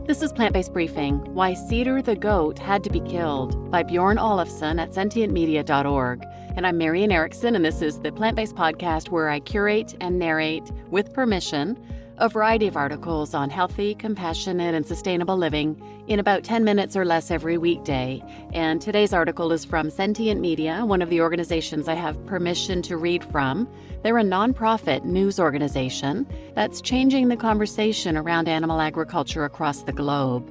This is Plant-Based Briefing, Why Cedar the Goat Had to Be Killed by Björn Ólafsson at sentientmedia.org. And I'm Marian Erickson, and this is the Plant-Based Podcast where I curate and narrate, with permission, a variety of articles on healthy, compassionate, and sustainable living in about 10 minutes or less every weekday. And today's article is from Sentient Media, one of the organizations I have permission to read from. They're a nonprofit news organization that's changing the conversation around animal agriculture across the globe.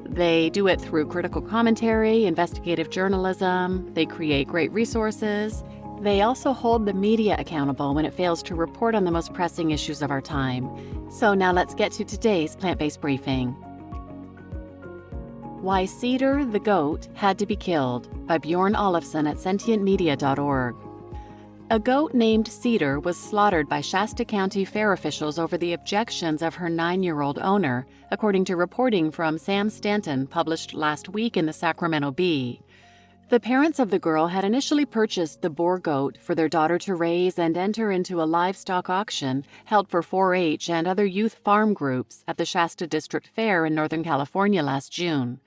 They do it through critical commentary, investigative journalism. They create great resources. They also hold the media accountable when it fails to report on the most pressing issues of our time. So now let's get to today's plant-based briefing. Why Cedar the Goat Had to Be Killed by Björn Ólafsson at sentientmedia.org. A goat named Cedar was slaughtered by Shasta County Fair officials over the objections of her 9-year-old owner, according to reporting from Sam Stanton published last week in the Sacramento Bee. The parents of the girl had initially purchased the boar goat for their daughter to raise and enter into a livestock auction held for 4-H and other youth farm groups at the Shasta District Fair in Northern California last June.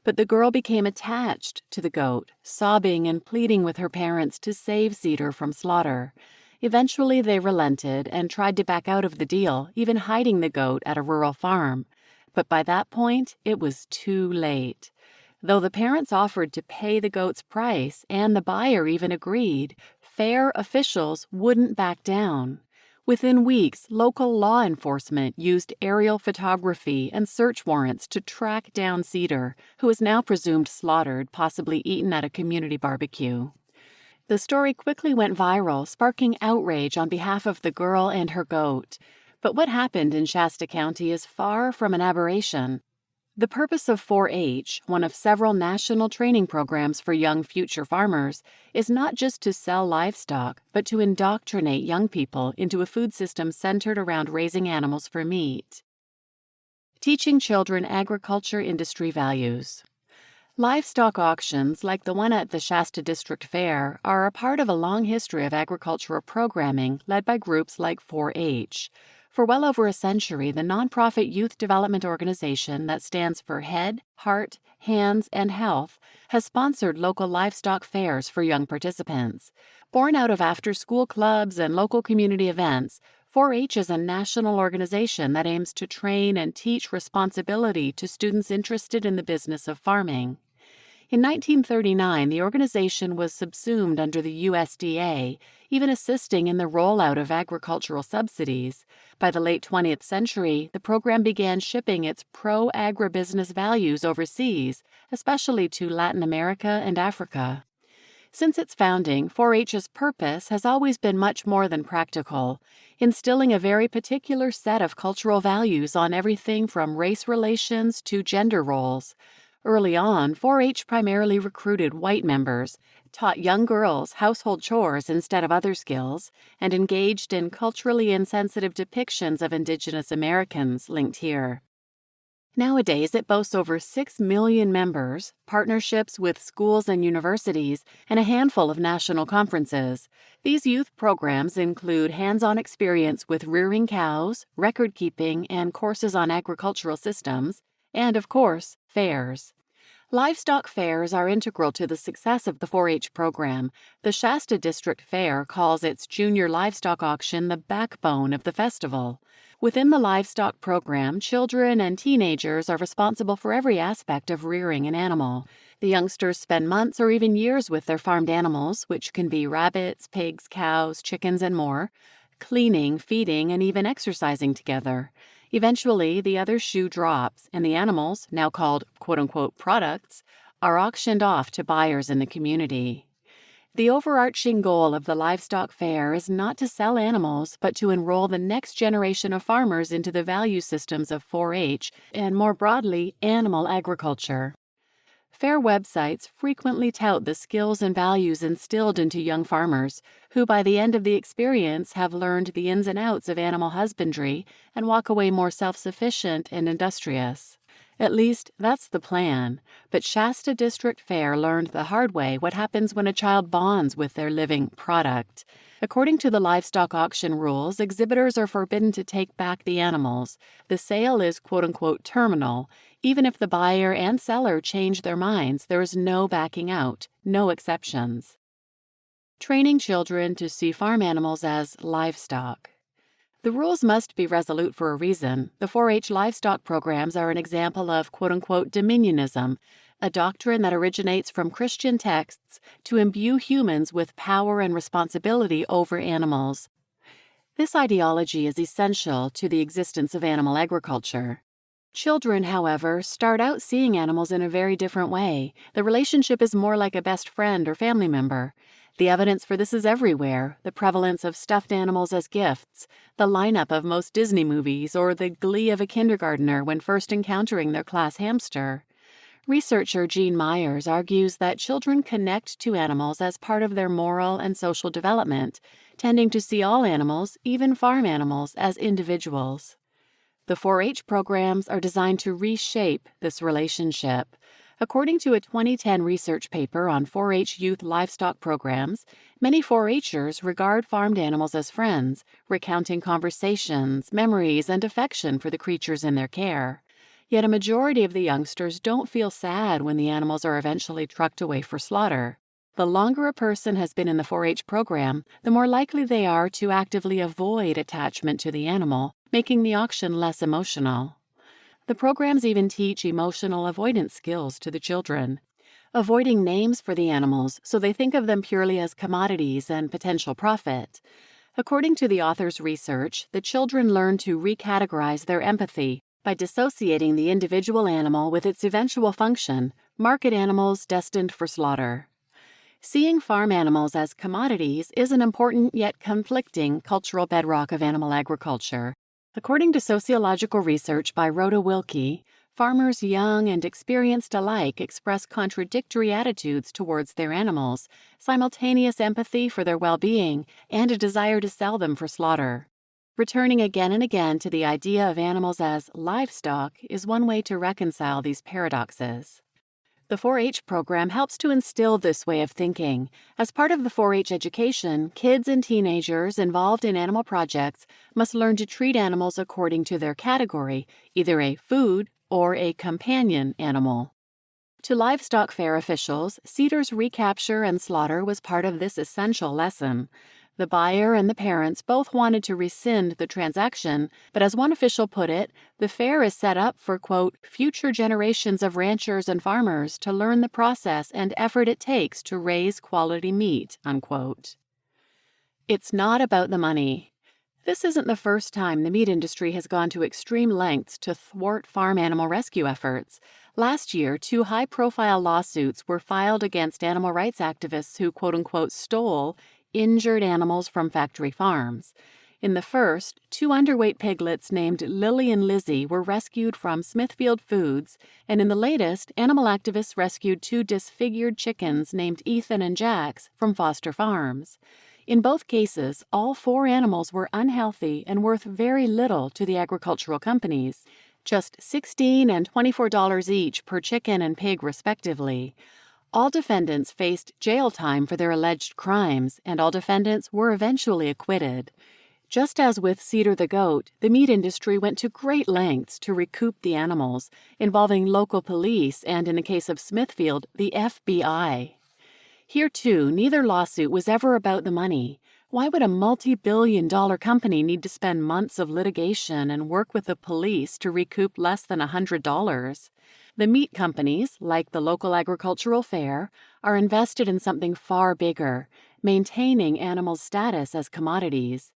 But the girl became attached to the goat, sobbing and pleading with her parents to save Cedar from slaughter. Eventually, they relented and tried to back out of the deal, even hiding the goat at a rural farm. But by that point, it was too late. Though the parents offered to pay the goat's price and the buyer even agreed, fair officials wouldn't back down. Within weeks, local law enforcement used aerial photography and search warrants to track down Cedar, who is now presumed slaughtered, possibly eaten at a community barbecue. The story quickly went viral, sparking outrage on behalf of the girl and her goat. But what happened in Shasta County is far from an aberration. The purpose of 4-H, one of several national training programs for young future farmers, is not just to sell livestock, but to indoctrinate young people into a food system centered around raising animals for meat. Teaching children agriculture industry values. Livestock auctions, like the one at the Shasta District Fair, are a part of a long history of agricultural programming led by groups like 4-H. For well over a century, the nonprofit youth development organization that stands for Head, Heart, Hands, and Health has sponsored local livestock fairs for young participants. Born out of after-school clubs and local community events, 4-H is a national organization that aims to train and teach responsibility to students interested in the business of farming. In 1939, the organization was subsumed under the USDA, even assisting in the rollout of agricultural subsidies. By the late 20th century, the program began shipping its pro-agribusiness values overseas, especially to Latin America and Africa. Since its founding, 4-H's purpose has always been much more than practical, instilling a very particular set of cultural values on everything from race relations to gender roles. Early on, 4-H primarily recruited white members, taught young girls household chores instead of other skills, and engaged in culturally insensitive depictions of Indigenous Americans, linked here. Nowadays, it boasts over 6 million members, partnerships with schools and universities, and a handful of national conferences. These youth programs include hands-on experience with rearing cows, record-keeping, and courses on agricultural systems, and, of course, fairs. Livestock fairs are integral to the success of the 4-H program. The Shasta District Fair calls its junior livestock auction the backbone of the festival. Within the livestock program, children and teenagers are responsible for every aspect of rearing an animal. The youngsters spend months or even years with their farmed animals, which can be rabbits, pigs, cows, chickens, and more, cleaning, feeding, and even exercising together. Eventually, the other shoe drops, and the animals, now called quote-unquote products, are auctioned off to buyers in the community. The overarching goal of the livestock fair is not to sell animals, but to enroll the next generation of farmers into the value systems of 4-H and, more broadly, animal agriculture. Fair websites frequently tout the skills and values instilled into young farmers, who by the end of the experience have learned the ins and outs of animal husbandry and walk away more self-sufficient and industrious. At least, that's the plan. But Shasta District Fair learned the hard way what happens when a child bonds with their living product. According to the livestock auction rules, exhibitors are forbidden to take back the animals. The sale is quote-unquote terminal. Even if the buyer and seller change their minds, there is no backing out, no exceptions. Training children to see farm animals as livestock. The rules must be resolute for a reason. The 4-H livestock programs are an example of quote-unquote dominionism, a doctrine that originates from Christian texts to imbue humans with power and responsibility over animals. This ideology is essential to the existence of animal agriculture. Children, however, start out seeing animals in a very different way. The relationship is more like a best friend or family member. The evidence for this is everywhere: the prevalence of stuffed animals as gifts, the lineup of most Disney movies, or the glee of a kindergartner when first encountering their class hamster. Researcher Jean Myers argues that children connect to animals as part of their moral and social development, tending to see all animals, even farm animals, as individuals. The 4-H programs are designed to reshape this relationship. According to a 2010 research paper on 4-H youth livestock programs, many 4-Hers regard farmed animals as friends, recounting conversations, memories, and affection for the creatures in their care. Yet a majority of the youngsters don't feel sad when the animals are eventually trucked away for slaughter. The longer a person has been in the 4-H program, the more likely they are to actively avoid attachment to the animal, making the auction less emotional. The programs even teach emotional avoidance skills to the children, avoiding names for the animals so they think of them purely as commodities and potential profit. According to the author's research, the children learn to recategorize their empathy by dissociating the individual animal with its eventual function, market animals destined for slaughter. Seeing farm animals as commodities is an important yet conflicting cultural bedrock of animal agriculture. According to sociological research by Rhoda Wilkie, farmers young and experienced alike express contradictory attitudes towards their animals, simultaneous empathy for their well-being, and a desire to sell them for slaughter. Returning again and again to the idea of animals as livestock is one way to reconcile these paradoxes. The 4-H program helps to instill this way of thinking. As part of the 4-H education, kids and teenagers involved in animal projects must learn to treat animals according to their category, either a food or a companion animal. To livestock fair officials, Cedar's recapture and slaughter was part of this essential lesson. The buyer and the parents both wanted to rescind the transaction, but as one official put it, the fair is set up for, quote, future generations of ranchers and farmers to learn the process and effort it takes to raise quality meat, unquote. It's not about the money. This isn't the first time the meat industry has gone to extreme lengths to thwart farm animal rescue efforts. Last year, 2 high-profile lawsuits were filed against animal rights activists who, quote-unquote, stole injured animals from factory farms. In the first, 2 underweight piglets named Lily and Lizzie were rescued from Smithfield Foods, and in the latest, animal activists rescued 2 disfigured chickens named Ethan and Jax from Foster Farms. In both cases, all 4 animals were unhealthy and worth very little to the agricultural companies, just $16 and $24 each per chicken and pig respectively. All defendants faced jail time for their alleged crimes, and all defendants were eventually acquitted. Just as with Cedar the goat, the meat industry went to great lengths to recoup the animals, involving local police and, in the case of Smithfield, the FBI. Here, too, neither lawsuit was ever about the money. Why would a multi-billion-dollar company need to spend months of litigation and work with the police to recoup less than $100? The meat companies, like the local agricultural fair, are invested in something far bigger, maintaining animals' status as commodities.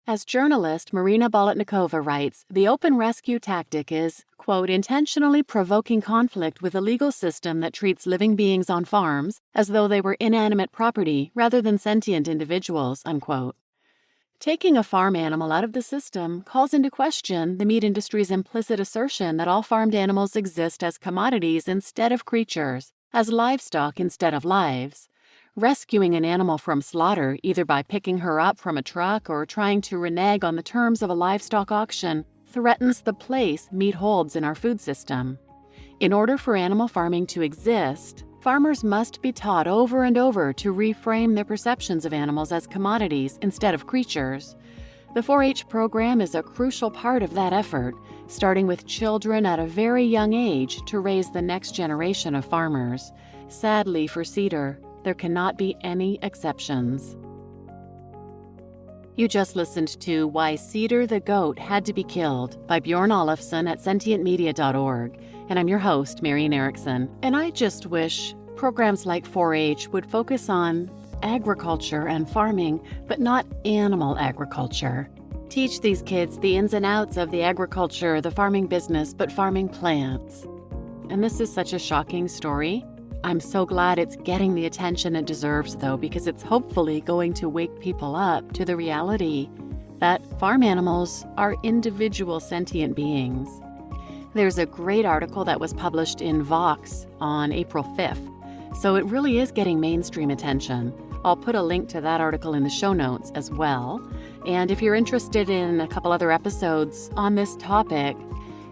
As journalist Marina Bolotnikova writes, the open rescue tactic is, quote, intentionally provoking conflict with a legal system that treats living beings on farms as though they were inanimate property rather than sentient individuals, unquote. Taking a farm animal out of the system calls into question the meat industry's implicit assertion that all farmed animals exist as commodities instead of creatures, as livestock instead of lives. Rescuing an animal from slaughter, either by picking her up from a truck or trying to renege on the terms of a livestock auction, threatens the place meat holds in our food system. In order for animal farming to exist, farmers must be taught over and over to reframe their perceptions of animals as commodities instead of creatures. The 4-H program is a crucial part of that effort, starting with children at a very young age to raise the next generation of farmers. Sadly for Cedar, there cannot be any exceptions. You just listened to Why Cedar the Goat Had to Be Killed by Björn Ólafsson at sentientmedia.org, and I'm your host, Marian Erickson. And I just wish programs like 4-H would focus on agriculture and farming, but not animal agriculture. Teach these kids the ins and outs of the agriculture, the farming business, but farming plants. And this is such a shocking story. I'm so glad it's getting the attention it deserves, though, because it's hopefully going to wake people up to the reality that farm animals are individual sentient beings. There's a great article that was published in Vox on April 5th, so it really is getting mainstream attention. I'll put a link to that article in the show notes as well. And if you're interested in a couple other episodes on this topic,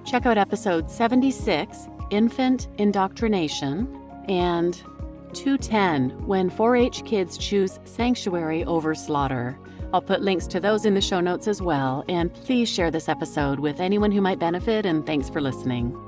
check out episode 76, Infant Indoctrination, and 210, When 4-H Kids Choose Sanctuary Over Slaughter. I'll put links to those in the show notes as well, and please share this episode with anyone who might benefit, and thanks for listening.